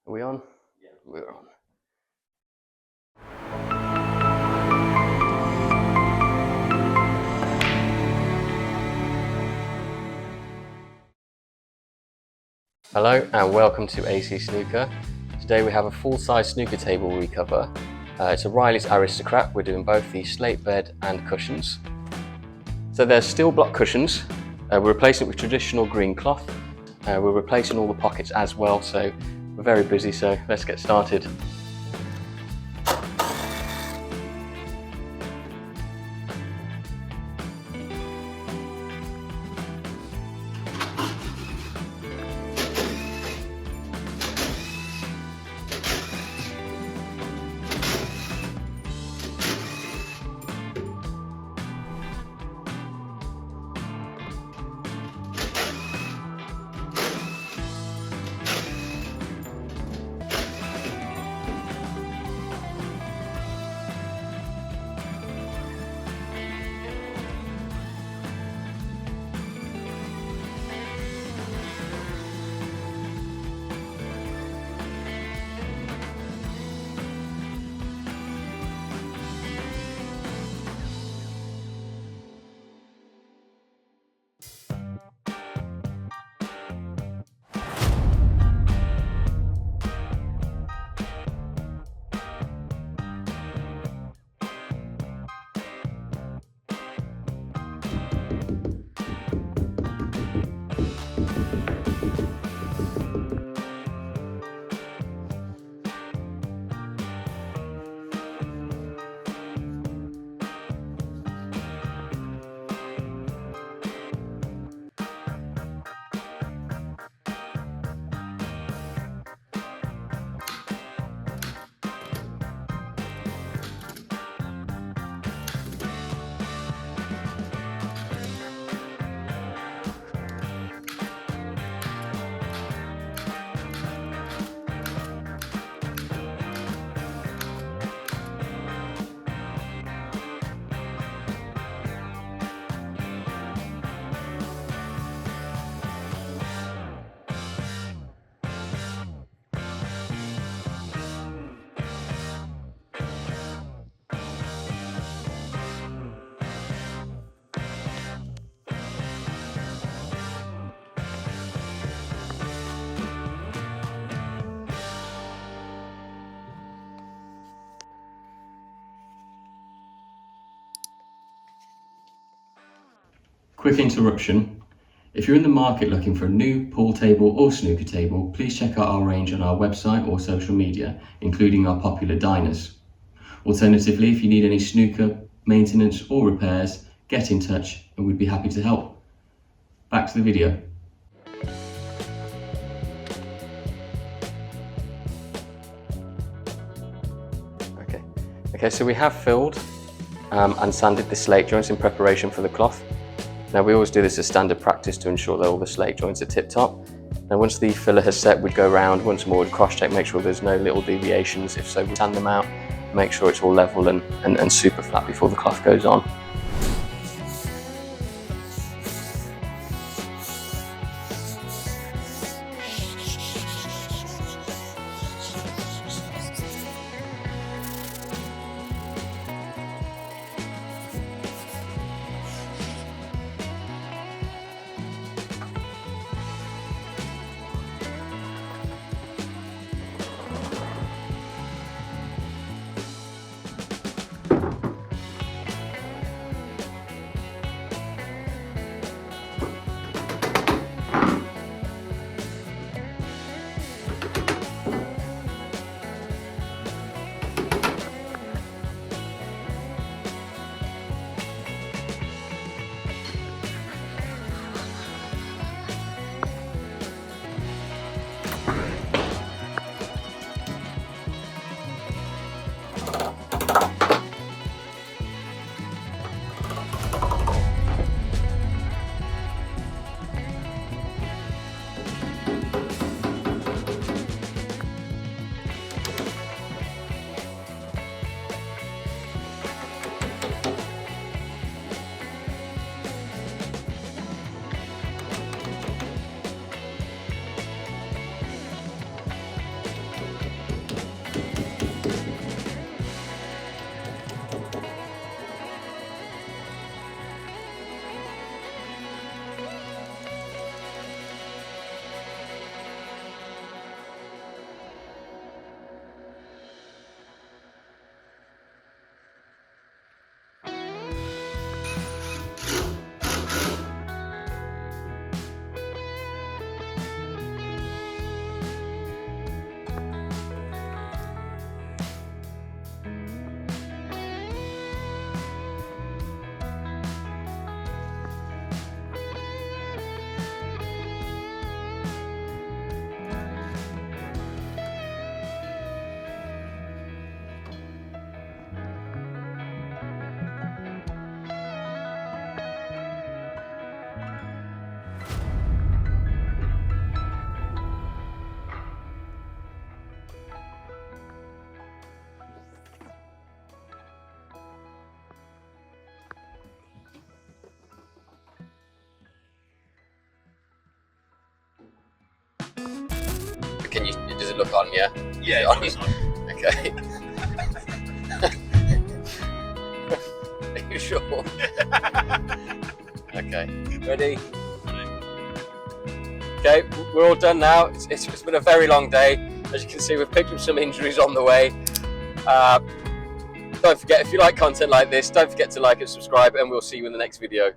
Are we on? Yeah. We're on. Hello and welcome to AC Snooker. Today we have a full-size snooker table we cover. It's a Riley's Aristocrat. We're doing both the slate bed and cushions. So there's steel block cushions. We're replacing it with traditional green cloth. We're replacing all the pockets as well, so we're very busy, so let's get started. Quick interruption. If you're in the market looking for a new pool table or snooker table, please check out our range on our website or social media, including our popular diners. Alternatively, if you need any snooker maintenance or repairs, get in touch and we'd be happy to help. Back to the video. Okay, so we have filled and sanded the slate joints in preparation for the cloth. Now we always do this as standard practice to ensure that all the slate joints are tip top. Now once the filler has set, we'd go around once more, we'd cross check, make sure there's no little deviations. If so, we'd sand them out, make sure it's all level and super flat before the cloth goes on. Can you? Does it look on? Yeah. Yeah, On. it's on. Okay. Are you sure? Okay. Ready? Okay, we're all done now. It's been a very long day. As you can see, we've picked up some injuries on the way. Don't forget, if you like content like this, don't forget to like and subscribe, and we'll see you in the next video.